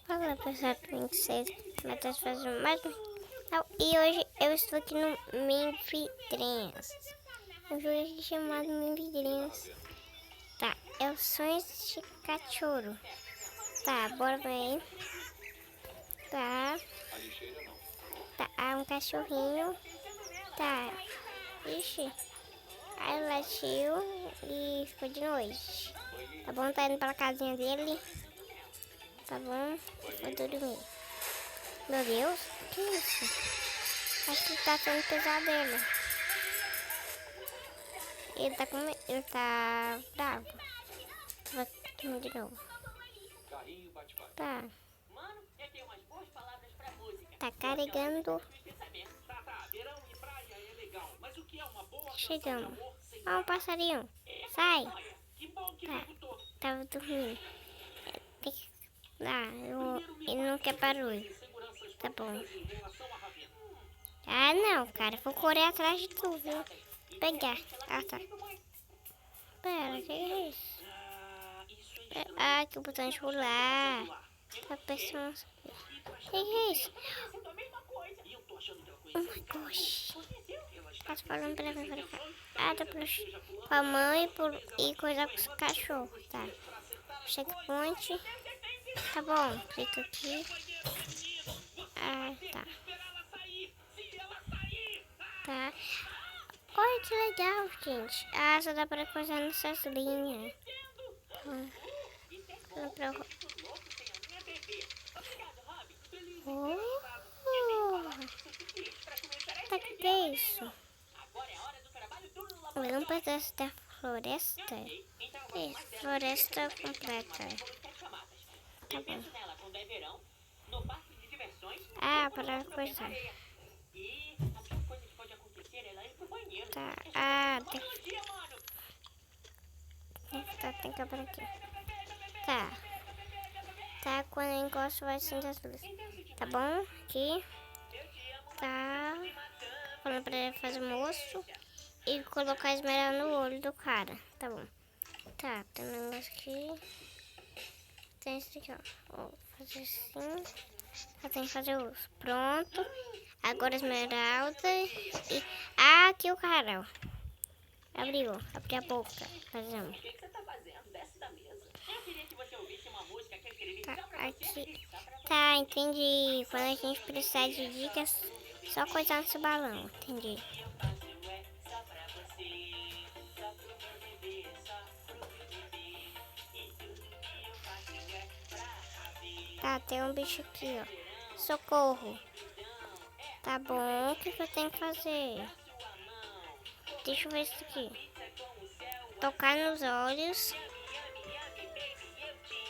Olá pessoal, 26 metas fazendo mais e hoje eu estou aqui no Minvidrinhos. Um jogo aqui chamado Minvidrinhos. Tá, é o sonho de cachorro. Tá, bora ver. Tá. Tá, um cachorrinho. Tá. Ixi. Aí latiu e ficou de noite. Tá bom, tá indo pra casinha dele. Tá bom, vou dormir. Meu Deus, o que é isso? Acho que tá tendo pesadelo. Ele tá bravo. Vou dormir de novo. Tá. Tá carregando. Chegamos. Ó, um passarinho. Sai. Tá. Tava dormindo. Tem que... ele não quer barulho. Tá bom. Ah, não, cara. Vou correr atrás de tu, viu? Pegar. Ah, tá. Pera, que é isso? Ah, que o botão de rolar. Tá pensando... Que é isso? Oh my gosh. Tá falando pra mim, pra cá. Ah, tá com a mãe e coisa com o cachorro, tá? Checkpoint. Tá bom, clica aqui. Ah, tá. Tá. Olha que legal, gente. Ah, só dá pra coisar nessas linhas. Dá pra... Tá, que é isso? Um pedaço da floresta? Que isso? Floresta completa. Tá bom. Ah, para coisar. Tá. Ah, tem que abrir aqui. Tá. Tá, quando eu encosto vai acender as luzes. Tá bom? Aqui. Tá. Falando pra ele fazer moço. E colocar a esmeralda no olho do cara. Tá bom. Tá, tem um negócio aqui. Tem esse aqui, ó. Vou fazer assim. Tem que fazer o uso. Pronto. Agora a esmeralda. E... Ah, aqui o cara, ó. Abriu. Abri a boca. Fazemos. Tá, aqui. Tá, entendi. Quando a gente precisar de dicas, só coisar nesse balão. Entendi. Tá, tem um bicho aqui, ó. Socorro. Tá bom, o que eu tenho que fazer? Deixa eu ver isso aqui. Tocar nos olhos.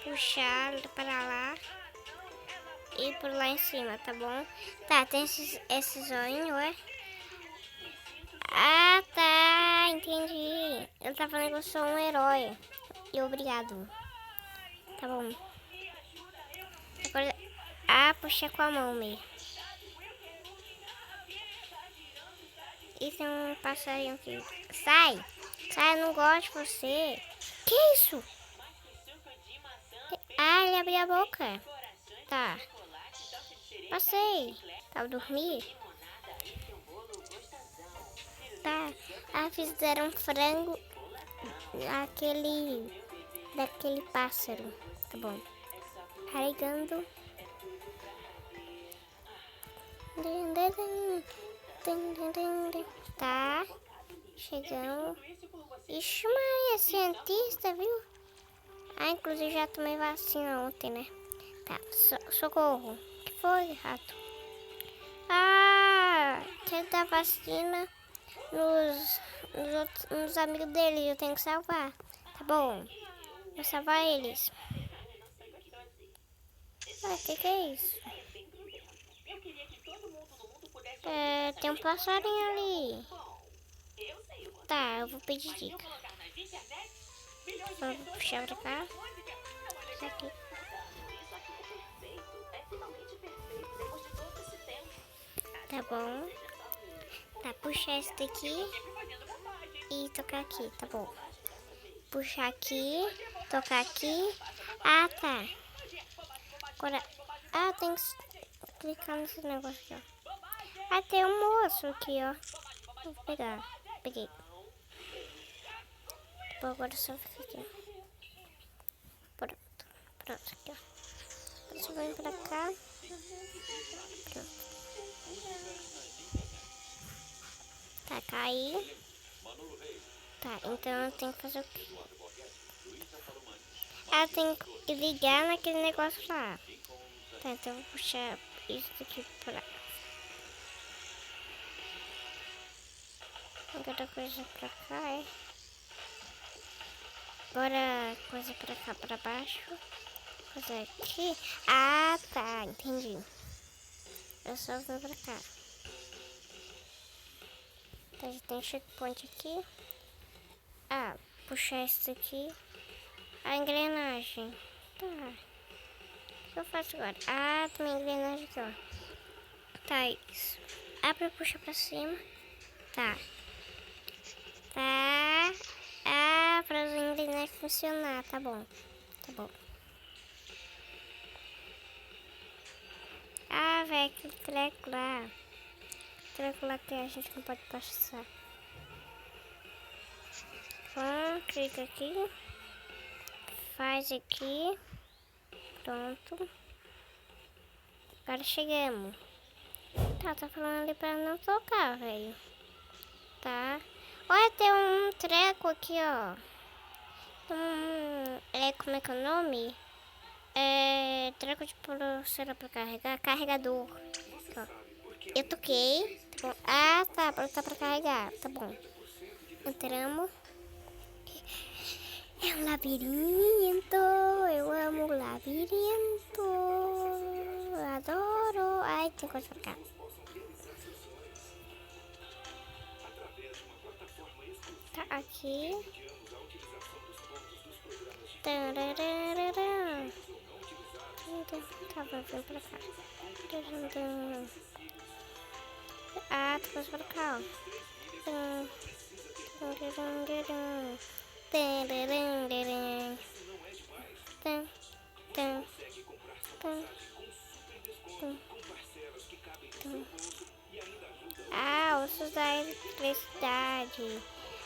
Puxar para lá. E por lá em cima, tá bom? Tá, tem esses olhinhos, é? Ah, tá, entendi. Ele tá falando que eu sou um herói. E obrigado. Tá bom. Agora... Ah, puxei com a mão mesmo. E tem um passarinho aqui. Sai! Sai, eu não gosto de você. Que isso? Ah, ele abriu a boca. Tá. Passei. Tá, dormir? Tá. Ah, fizeram frango daquele pássaro. Tá bom. Carregando. Tá. Chegamos. Ixi, Maria, cientista, viu? Ah, inclusive já tomei vacina ontem, né? Tá, socorro. O que foi, rato? Ah, quer dar vacina nos amigos dele, eu tenho que salvar. Tá bom, vou salvar eles. Ah, que é isso? É, tem um passarinho ali. Tá, eu vou pedir dica. Vou puxar pra cá. Isso aqui. Tá bom. Tá, puxar esse daqui e tocar aqui, tá bom. Puxar aqui, tocar aqui. Ah, tá. Bora. Ah, tem que clicar nesse negócio aqui, ó. Ah, tem um moço aqui, ó. Vou pegar. Peguei. Bom, agora só fica aqui. Pronto. Pronto, aqui, ó. Agora só vem pra cá. Pronto. Tá, caí. Tá, então eu tenho que fazer o quê? Ah, tem que ligar naquele negócio lá. Tá, então eu vou puxar isso daqui pra... Agora coisa pra cá, é? Agora coisa pra cá, pra baixo. Coisa aqui. Ah, tá, entendi. Eu só vou pra cá. Então, já tem checkpoint aqui. Ah, puxar isso aqui. A engrenagem. Tá. O que eu faço agora? Ah, tem uma engrenagem aqui, ó. Tá, isso. Abre e puxa pra cima. Tá. Tá. Ah, pra as engrenagens funcionar. Tá bom. Tá bom. Ah, velho, aquele treco lá. Treco lá que a gente não pode passar. Bom, clica aqui. Faz aqui. Pronto. Agora chegamos. Tá falando ali pra não tocar, velho. Tá. Olha, tem um treco aqui, ó. Como é que é o nome? Treco de pulseira pra carregar. Carregador. Ó. Eu toquei. Tá bom. Ah, tá. Tá pra carregar. Tá bom. Entramos. É um labirinto. Eu amo labirinto. Eu adoro. Ai, tem coisa pra cá. Tá aqui. Tararara. Tá, vou vir pra cá. Ah, tem coisa pra cá, ó. Ah, ossos da eletricidade.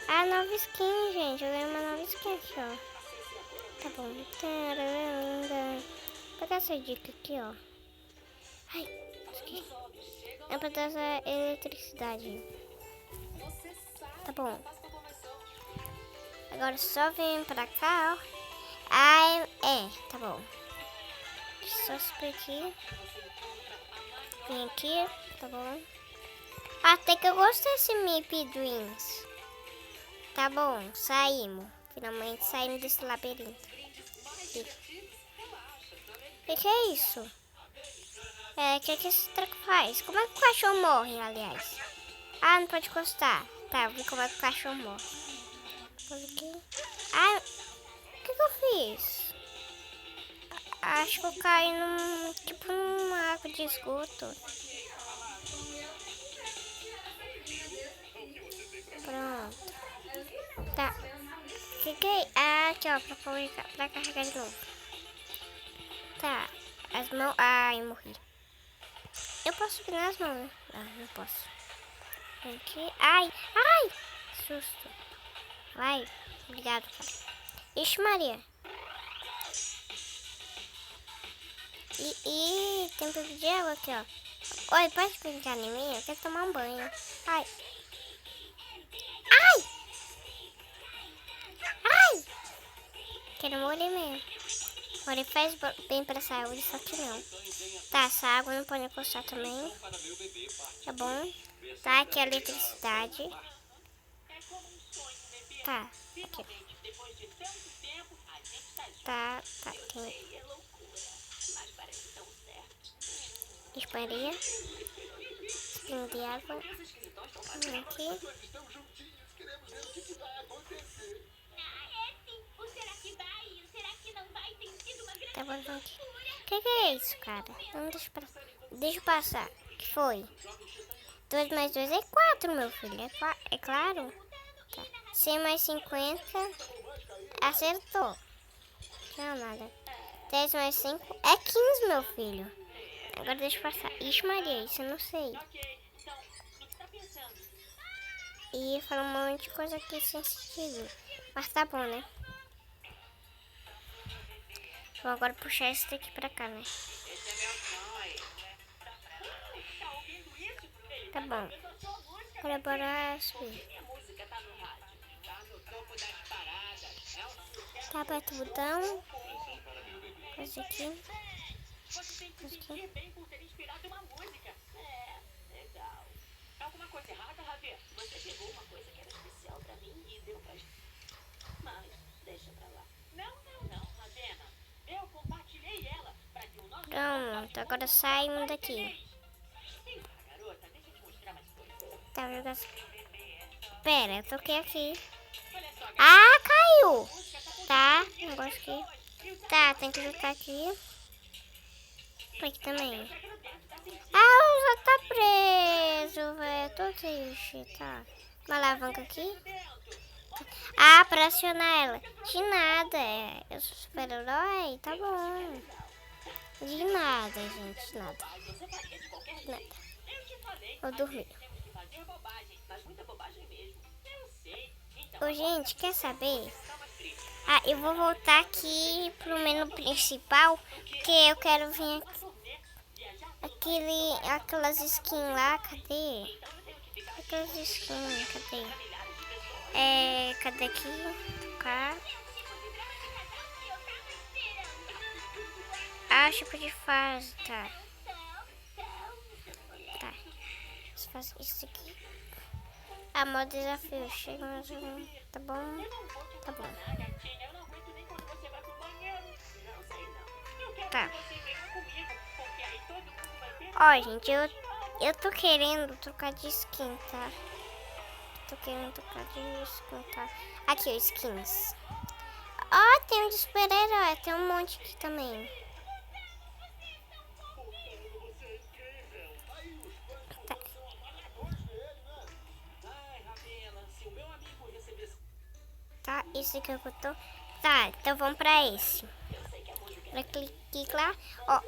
Ah, nova skin, gente. Eu ganhei uma nova skin aqui, ó. Tá bom. Vou pegar essa dica aqui, ó. Ai, aqui. É pra dar essa eletricidade. Tá bom. Agora só vem pra cá, ó. Ai, tá bom. Só subir aqui. Vem aqui, tá bom. Até que eu gostei desse Meep Dreams. Tá bom, saímos. Finalmente saímos desse labirinto. O que é isso? O que esse treco faz? Como é que o cachorro morre, aliás? Ah, não pode encostar. Tá, eu vi como é que o cachorro morre. Aqui. Ah, o que eu fiz? Acho que eu caí numa água de esgoto. Pronto. Tá. Fiquei. Ah, aqui, ó, pra carregar de novo. Tá. As mãos. Ai, morri. Eu posso subir nas mãos. Não posso. Aqui. Ai, ai! Susto. Vai. Obrigado, cara. Ixi, Maria. Tem um pouco de água aqui, ó. Oi, pode brincar em mim? Eu quero tomar um banho. Ai. Ai! Ai! Quero morrer mesmo. Morrer faz bem pra saúde, só que não. Tá, essa água não pode encostar também. Tá bom. Tá, aqui a eletricidade. Tá, aqui. Tá, tem. Espalha. Espinho de água. Aqui. Tá bom, gente. O que é isso, cara? Não deixa eu passar. O que foi? 2 mais 2 é 4, meu filho. É claro. Tá. 100 mais 50. Acertou. Não, nada. 10 mais 5 é 15, meu filho. Agora deixa eu passar. Ixi, Maria, isso eu não sei. E fala um monte de coisa aqui sem sentido. Mas tá bom, né? Vou agora puxar esse daqui pra cá, né? Tá bom. Agora bora subir. Tá, aperta o botão. Coisa aqui. Coisa aqui. Alguma coisa errada, Javier? Você pegou uma coisa que era especial pra mim e deu pra gente. Mas, deixa pra lá. Não, Ravena. Eu compartilhei ela pra que o nosso... Pronto, agora saímos daqui. Garota, deixa eu te mostrar mais coisas. Tá, jogando. Pera, eu toquei aqui. Ah, caiu! Tá, negócio aqui. Tá, tem que juntar aqui. Aqui também. Ah, o já tá preso, velho. Tô triste, tá. Uma alavanca aqui. Ah, pra acionar ela. De nada, eu sou super-herói, tá bom. De nada, gente, de nada. De nada. Vou dormir. Ô, gente, quer saber? Ah, eu vou voltar aqui pro menu principal, porque eu quero vir aqui. Aquelas skins lá, cadê? Aquelas skins, cadê? Cadê aqui? Cá. Ah, tipo de fase, tá. Tá. Faz isso aqui. Ah, modo desafio. Chega mais um. Tá bom? Tá bom. Tá. Ó, gente, eu tô querendo trocar de skin, tá? Tô querendo trocar de skin, tá? Aqui, ó, skins. Ó, tem um de super-herói. Tem um monte aqui também. Tá. Tá, esse aqui eu tô. Tá, então vamos pra esse. Pra clicar, ó.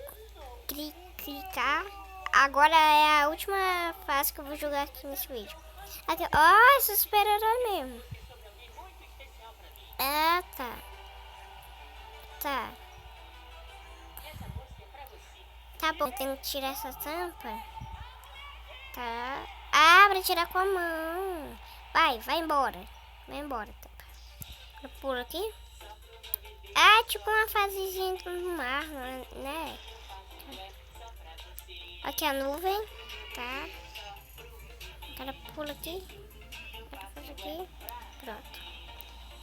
Clicar. Agora é a última fase que eu vou jogar aqui nesse vídeo. Aqui, ó, esse super-herói mesmo. Ah, tá. Tá. Tá bom, tem que tirar essa tampa. Tá. Ah, pra tirar com a mão. Vai embora. Vai embora, tampa. Eu pulo aqui. Ah, tipo uma fasezinha no mar, né? Aqui a nuvem. Tá. Agora pula aqui. Agora faz aqui. Pronto.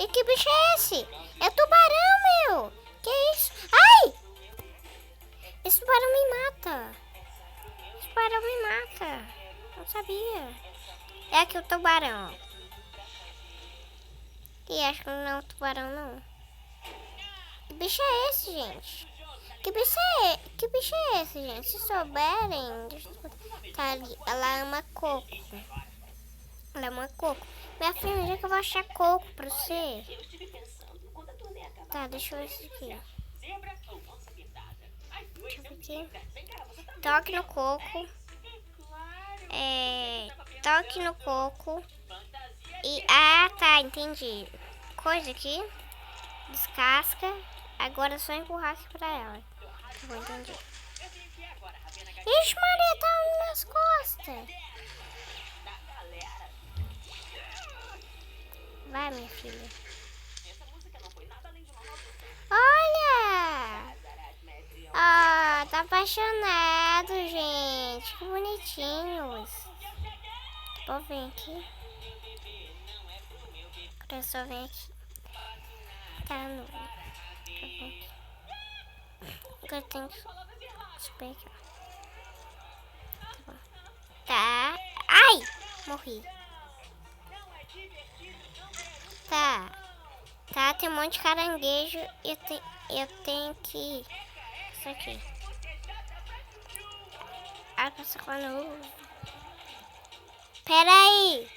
E que bicho é esse? É tubarão, meu. Que isso? Ai! Esse tubarão me mata. Esse tubarão me mata. Não sabia. É aqui o tubarão. E acho que não é um tubarão, não. Que bicho é esse, gente? Que bicho é esse, gente? Se souberem... Tá ali. Ela ama coco. Ela ama coco. Minha filha, onde é que eu vou achar coco pra você? Tá, deixa eu ver isso aqui. Deixa eu ver aqui. Toque no coco. Toque no coco. E... Ah, tá, entendi. Coisa aqui. Descasca. Agora é só empurrar aqui pra ela. Tá bom, entendi. Ixi, Maria, tá nas costas. Vai, minha filha. Olha! Ah, tá apaixonado, gente. Que bonitinhos. Vou vir aqui. Agora só vem aqui. Tá no... Agora tem que subir aqui, ó. Tá bom. Tá. Ai! Morri. Tá. Tá, tem um monte de caranguejo. Eu tenho que... Isso aqui. Ah, passa com a nuvem. Pera aí.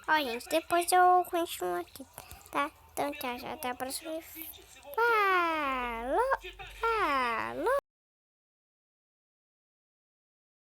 Ó, gente, depois eu continuo aqui, tá? Então, tchau, até a próxima. Bye!